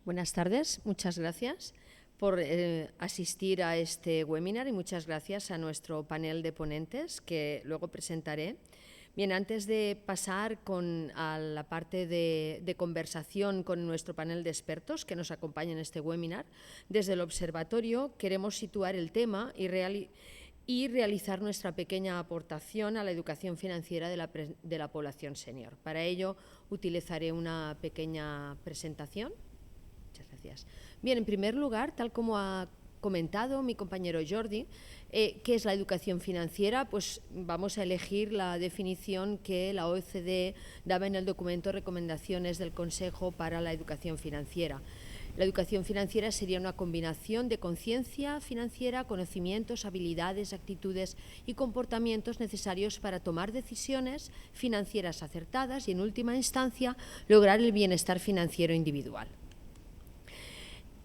Buenas tardes, muchas gracias por asistir a este webinar y muchas gracias a nuestro panel de ponentes que luego presentaré. Bien, antes de pasar a la parte de conversación con nuestro panel de expertos que nos acompaña en este webinar, desde el observatorio queremos situar el tema y realizar nuestra pequeña aportación a la educación financiera de la población senior. Para ello utilizaré una pequeña presentación. Muchas gracias. Bien, en primer lugar, tal como ha comentado mi compañero Jordi, ¿qué es la educación financiera? Pues vamos a elegir la definición que la OCDE daba en el documento Recomendaciones del Consejo para la Educación Financiera. La educación financiera sería una combinación de conciencia financiera, conocimientos, habilidades, actitudes y comportamientos necesarios para tomar decisiones financieras acertadas y, en última instancia, lograr el bienestar financiero individual.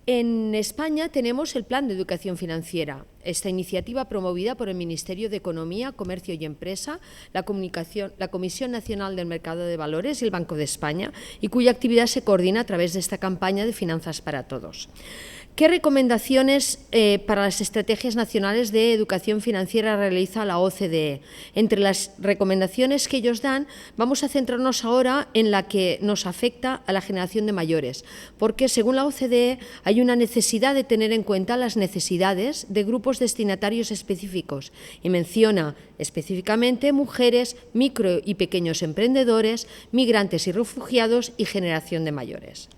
En España tenemos el Plan de Educación Financiera. Esta iniciativa, promovida por el Ministerio de Economía, Comercio y Empresa, la Comisión Nacional del Mercado de Valores y el Banco de España, y cuya actividad se coordina a través de esta campaña de Finanzas para Todos. ¿Qué recomendaciones para las estrategias nacionales de educación financiera realiza la OCDE? Entre las recomendaciones que ellos dan, vamos a centrarnos ahora en la que nos afecta a la generación de mayores, porque según la OCDE hay una necesidad de tener en cuenta las necesidades de grupos destinatarios específicos y menciona específicamente mujeres, micro y pequeños emprendedores, migrantes y refugiados y generación de mayores.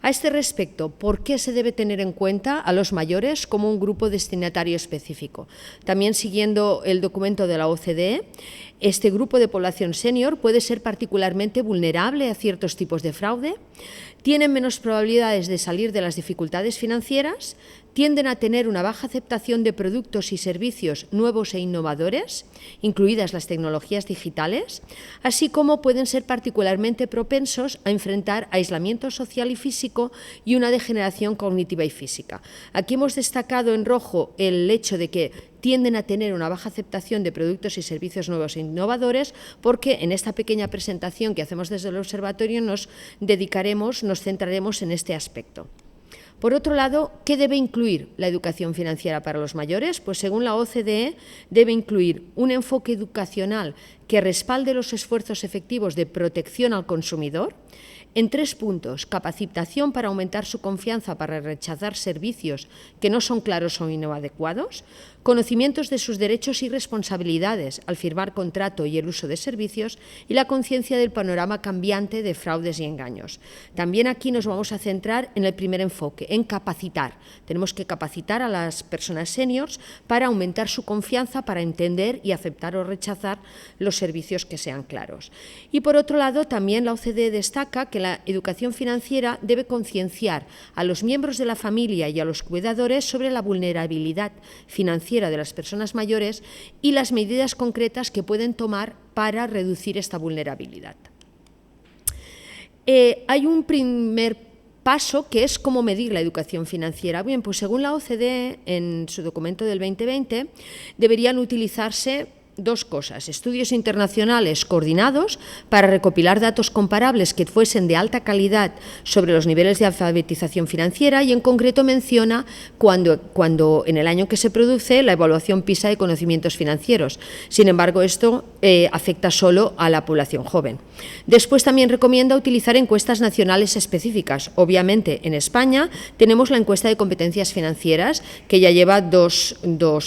A este respecto, ¿por qué se debe tener en cuenta a los mayores como un grupo destinatario específico? También siguiendo el documento de la OCDE, este grupo de población senior puede ser particularmente vulnerable a ciertos tipos de fraude, tienen menos probabilidades de salir de las dificultades financieras, tienden a tener una baja aceptación de productos y servicios nuevos e innovadores, incluidas las tecnologías digitales, así como pueden ser particularmente propensos a enfrentar aislamiento social y físico y una degeneración cognitiva y física. Aquí hemos destacado en rojo el hecho de que tienden a tener una baja aceptación de productos y servicios nuevos e innovadores, porque en esta pequeña presentación que hacemos desde el observatorio nos centraremos en este aspecto. Por otro lado, ¿qué debe incluir la educación financiera para los mayores? Pues según la OCDE, debe incluir un enfoque educacional que respalde los esfuerzos efectivos de protección al consumidor, en 3 puntos: capacitación para aumentar su confianza para rechazar servicios que no son claros o inadecuados, conocimientos de sus derechos y responsabilidades al firmar contrato y el uso de servicios, y la conciencia del panorama cambiante de fraudes y engaños. También aquí nos vamos a centrar en el primer enfoque, en capacitar. Tenemos que capacitar a las personas seniors para aumentar su confianza, para entender y aceptar o rechazar los servicios que sean claros. Y por otro lado, también la OCDE destaca que la educación financiera debe concienciar a los miembros de la familia y a los cuidadores sobre la vulnerabilidad financiera de las personas mayores y las medidas concretas que pueden tomar para reducir esta vulnerabilidad. Hay un primer paso que es cómo medir la educación financiera. Bien, pues según la OCDE, en su documento del 2020, deberían utilizarse 2 cosas: estudios internacionales coordinados para recopilar datos comparables que fuesen de alta calidad sobre los niveles de alfabetización financiera, y en concreto menciona cuando en el año que se produce la evaluación PISA de conocimientos financieros. Sin embargo, esto afecta solo a la población joven. Después también recomienda utilizar encuestas nacionales específicas. Obviamente, en España tenemos la encuesta de competencias financieras, que ya lleva dos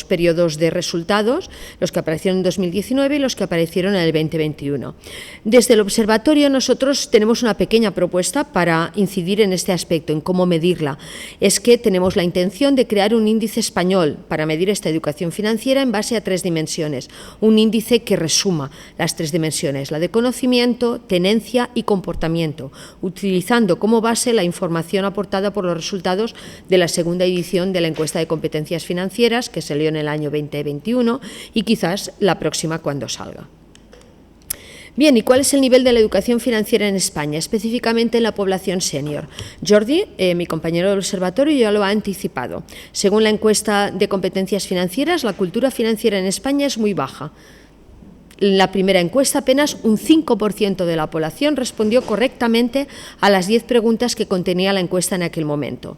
periodos de resultados, los que aparecieron en 2019 y los que aparecieron en el 2021. Desde el observatorio nosotros tenemos una pequeña propuesta para incidir en este aspecto, en cómo medirla. Es que tenemos la intención de crear un índice español para medir esta educación financiera en base a 3 dimensiones. Un índice que resuma las 3 dimensiones, la de conocimiento, tenencia y comportamiento, utilizando como base la información aportada por los resultados de la segunda edición de la encuesta de competencias financieras, que se leyó en el año 2021, y quizás la próxima cuando salga. Bien, ¿y cuál es el nivel de la educación financiera en España, específicamente en la población senior? Jordi, mi compañero del observatorio, ya lo ha anticipado. Según la encuesta de competencias financieras, la cultura financiera en España es muy baja. En la primera encuesta apenas un 5% de la población respondió correctamente a las 10 preguntas que contenía la encuesta en aquel momento.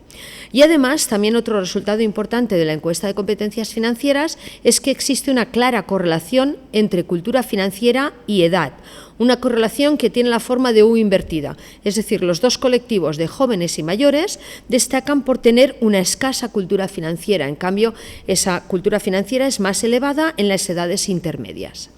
Y además, también otro resultado importante de la encuesta de competencias financieras es que existe una clara correlación entre cultura financiera y edad, una correlación que tiene la forma de U invertida, es decir, los dos colectivos de jóvenes y mayores destacan por tener una escasa cultura financiera, en cambio, esa cultura financiera es más elevada en las edades intermedias.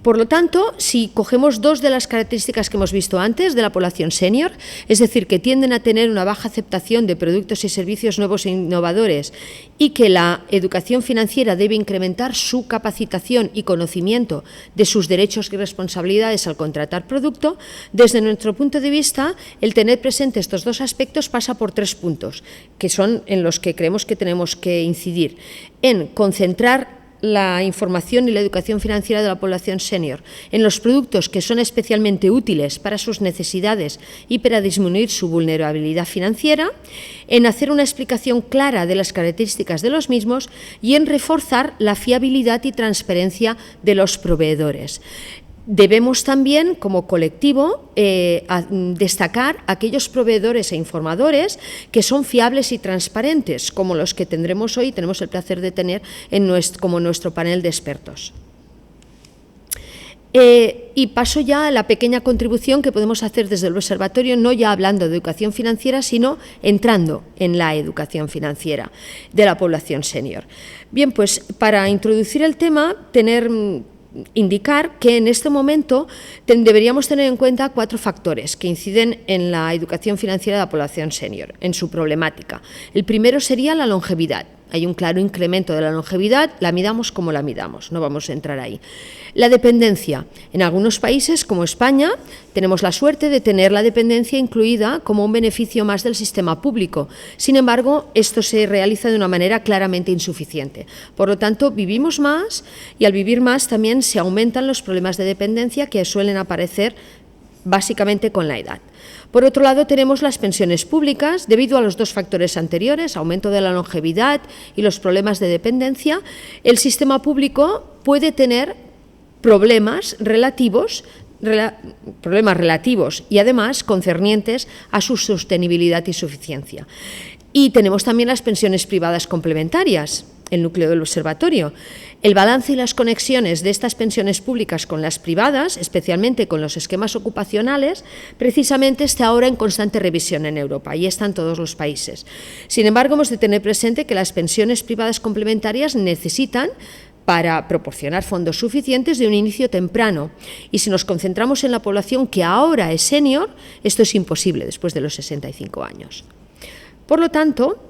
Por lo tanto, si cogemos dos de las características que hemos visto antes de la población senior, es decir, que tienden a tener una baja aceptación de productos y servicios nuevos e innovadores y que la educación financiera debe incrementar su capacitación y conocimiento de sus derechos y responsabilidades al contratar producto, desde nuestro punto de vista, el tener presente estos dos aspectos pasa por 3 puntos, que son en los que creemos que tenemos que incidir, en concentrar la información y la educación financiera de la población senior en los productos que son especialmente útiles para sus necesidades y para disminuir su vulnerabilidad financiera, en hacer una explicación clara de las características de los mismos y en reforzar la fiabilidad y transparencia de los proveedores. Debemos también, como colectivo, destacar aquellos proveedores e informadores que son fiables y transparentes, como los que tendremos hoy, tenemos el placer de tener como nuestro panel de expertos. Y paso ya a la pequeña contribución que podemos hacer desde el observatorio, no ya hablando de educación financiera, sino entrando en la educación financiera de la población senior. Bien, pues para introducir el tema, indicar que en este momento deberíamos tener en cuenta 4 factores que inciden en la educación financiera de la población senior, en su problemática. El primero sería la longevidad. Hay un claro incremento de la longevidad, la midamos como la midamos, no vamos a entrar ahí. La dependencia. En algunos países, como España, tenemos la suerte de tener la dependencia incluida como un beneficio más del sistema público. Sin embargo, esto se realiza de una manera claramente insuficiente. Por lo tanto, vivimos más y al vivir más también se aumentan los problemas de dependencia que suelen aparecer básicamente con la edad. Por otro lado, tenemos las pensiones públicas. Debido a los 2 factores anteriores, aumento de la longevidad y los problemas de dependencia, el sistema público puede tener problemas relativos y además concernientes a su sostenibilidad y suficiencia. Y tenemos también las pensiones privadas complementarias, el núcleo del observatorio. El balance y las conexiones de estas pensiones públicas con las privadas, especialmente con los esquemas ocupacionales, precisamente está ahora en constante revisión en Europa y está en todos los países. Sin embargo, hemos de tener presente que las pensiones privadas complementarias necesitan, para proporcionar fondos suficientes, de un inicio temprano. Y si nos concentramos en la población que ahora es senior, esto es imposible después de los 65 años. Por lo tanto,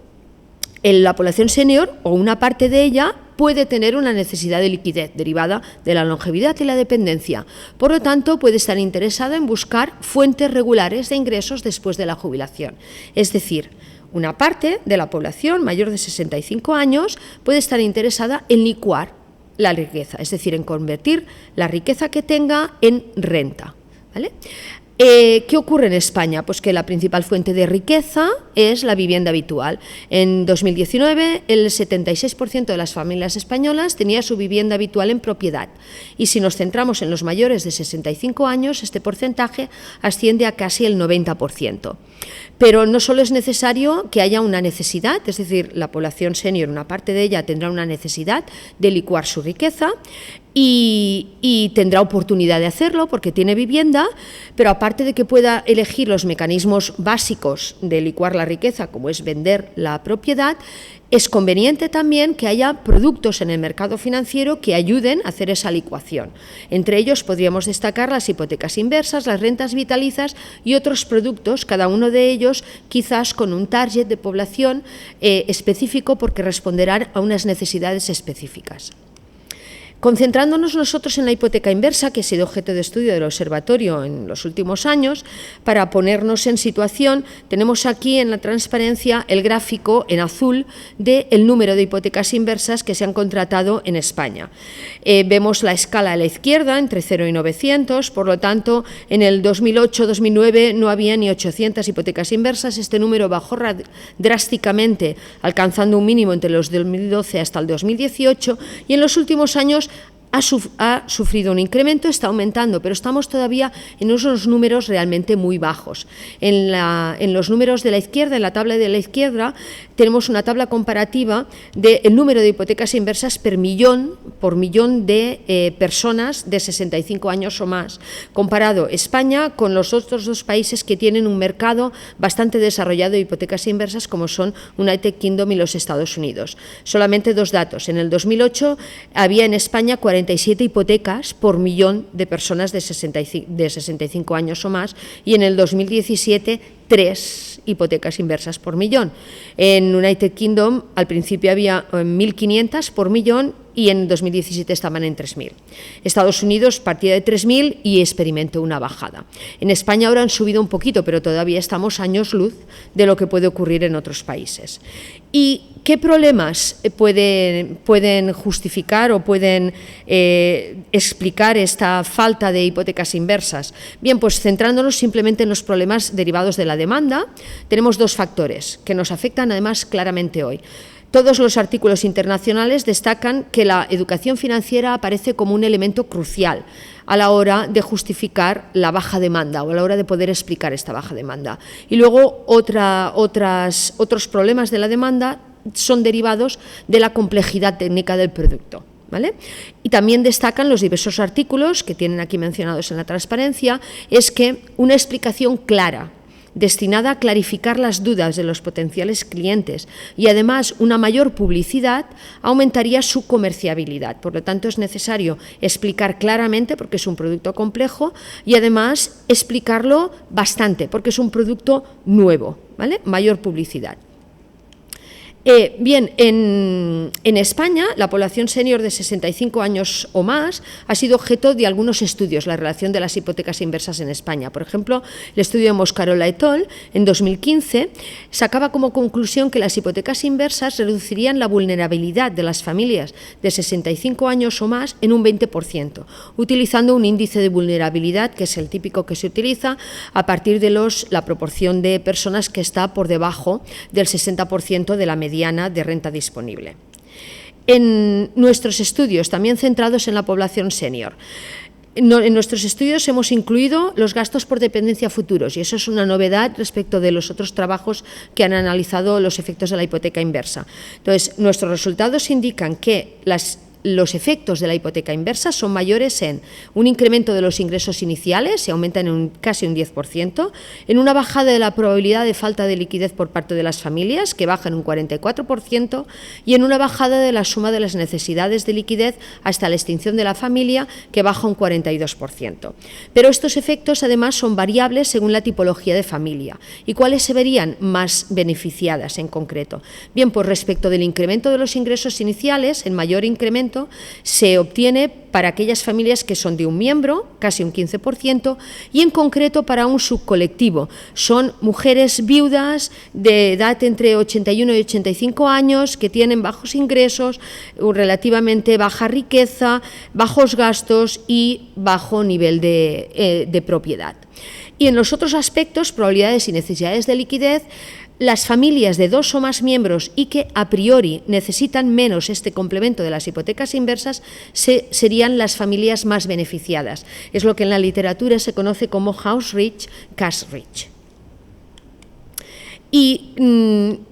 la población senior, o una parte de ella, puede tener una necesidad de liquidez derivada de la longevidad y la dependencia. Por lo tanto, puede estar interesada en buscar fuentes regulares de ingresos después de la jubilación. Es decir, una parte de la población mayor de 65 años puede estar interesada en licuar la riqueza, es decir, en convertir la riqueza que tenga en renta, ¿vale? ¿Qué ocurre en España? Pues que la principal fuente de riqueza es la vivienda habitual. En 2019, el 76% de las familias españolas tenía su vivienda habitual en propiedad. Y si nos centramos en los mayores de 65 años, este porcentaje asciende a casi el 90%. Pero no solo es necesario que haya una necesidad, es decir, la población senior, una parte de ella tendrá una necesidad de licuar su riqueza, y tendrá oportunidad de hacerlo porque tiene vivienda, pero aparte de que pueda elegir los mecanismos básicos de licuar la riqueza, como es vender la propiedad, es conveniente también que haya productos en el mercado financiero que ayuden a hacer esa licuación. Entre ellos podríamos destacar las hipotecas inversas, las rentas vitalizas y otros productos, cada uno de ellos quizás con un target de población específico porque responderán a unas necesidades específicas. Concentrándonos nosotros en la hipoteca inversa, que ha sido objeto de estudio del observatorio en los últimos años, para ponernos en situación, tenemos aquí en la transparencia el gráfico en azul del número de hipotecas inversas que se han contratado en España. Vemos la escala a la izquierda, entre 0 y 900, por lo tanto, en el 2008-2009 no había ni 800 hipotecas inversas, este número bajó drásticamente, alcanzando un mínimo entre los 2012 hasta el 2018, y en los últimos años ha sufrido un incremento, está aumentando, pero estamos todavía en unos números realmente muy bajos. En los números de la izquierda, en la tabla de la izquierda, tenemos una tabla comparativa del número de hipotecas inversas por millón de personas de 65 años o más, comparado España con los otros dos países que tienen un mercado bastante desarrollado de hipotecas inversas, como son United Kingdom y los Estados Unidos. Solamente dos datos. En el 2008 había en España 47 hipotecas por millón de personas de 65 años o más, y en el 2017 3 hipotecas inversas por millón. En United Kingdom al principio había 1.500 por millón y en 2017 estaban en 3.000. Estados Unidos partía de 3.000 y experimentó una bajada. En España ahora han subido un poquito, pero todavía estamos años luz de lo que puede ocurrir en otros países. ¿Y qué problemas pueden justificar o pueden explicar esta falta de hipotecas inversas? Bien, pues centrándonos simplemente en los problemas derivados de la demanda, tenemos dos factores que nos afectan además claramente hoy. Todos los artículos internacionales destacan que la educación financiera aparece como un elemento crucial a la hora de justificar la baja demanda o a la hora de poder explicar esta baja demanda. Y luego otros problemas de la demanda son derivados de la complejidad técnica del producto, ¿vale? Y también destacan los diversos artículos que tienen aquí mencionados en la transparencia, es que una explicación clara, destinada a clarificar las dudas de los potenciales clientes y además una mayor publicidad aumentaría su comerciabilidad. Por lo tanto, es necesario explicar claramente porque es un producto complejo y además explicarlo bastante porque es un producto nuevo, ¿vale? Mayor publicidad. Bien, en España la población senior de 65 años o más ha sido objeto de algunos estudios, la relación de las hipotecas inversas en España. Por ejemplo, el estudio de Moscarola et al. En 2015 sacaba como conclusión que las hipotecas inversas reducirían la vulnerabilidad de las familias de 65 años o más en un 20%, utilizando un índice de vulnerabilidad que es el típico que se utiliza a partir de la proporción de personas que está por debajo del 60% de la media de renta disponible. En nuestros estudios, también centrados en la población senior, en nuestros estudios hemos incluido los gastos por dependencia futuros y eso es una novedad respecto de los otros trabajos que han analizado los efectos de la hipoteca inversa. Entonces, nuestros resultados indican que los efectos de la hipoteca inversa son mayores en un incremento de los ingresos iniciales, se aumentan en casi un 10%, en una bajada de la probabilidad de falta de liquidez por parte de las familias, que baja en un 44%, y en una bajada de la suma de las necesidades de liquidez hasta la extinción de la familia, que baja un 42%. Pero estos efectos además son variables según la tipología de familia. ¿Y cuáles se verían más beneficiadas en concreto? Bien, pues respecto del incremento de los ingresos iniciales, el mayor incremento se obtiene para aquellas familias que son de un miembro, casi un 15%, y en concreto para un subcolectivo. Son mujeres viudas de edad entre 81 y 85 años que tienen bajos ingresos, relativamente baja riqueza, bajos gastos y bajo nivel de propiedad. Y en los otros aspectos, probabilidades y necesidades de liquidez, las familias de 2 o más miembros y que a priori necesitan menos este complemento de las hipotecas inversas serían las familias más beneficiadas. Es lo que en la literatura se conoce como house rich, cash rich. Y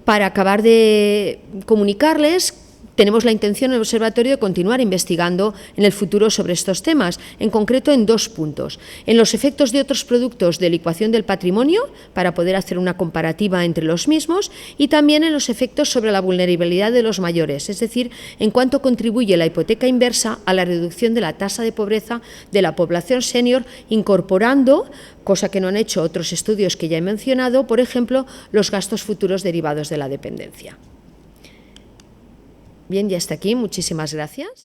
para acabar de comunicarles, tenemos la intención en el Observatorio de continuar investigando en el futuro sobre estos temas, en concreto en 2 puntos. En los efectos de otros productos de licuación del patrimonio, para poder hacer una comparativa entre los mismos, y también en los efectos sobre la vulnerabilidad de los mayores, es decir, en cuánto contribuye la hipoteca inversa a la reducción de la tasa de pobreza de la población senior, incorporando, cosa que no han hecho otros estudios que ya he mencionado, por ejemplo, los gastos futuros derivados de la dependencia. Bien, ya está aquí. Muchísimas gracias.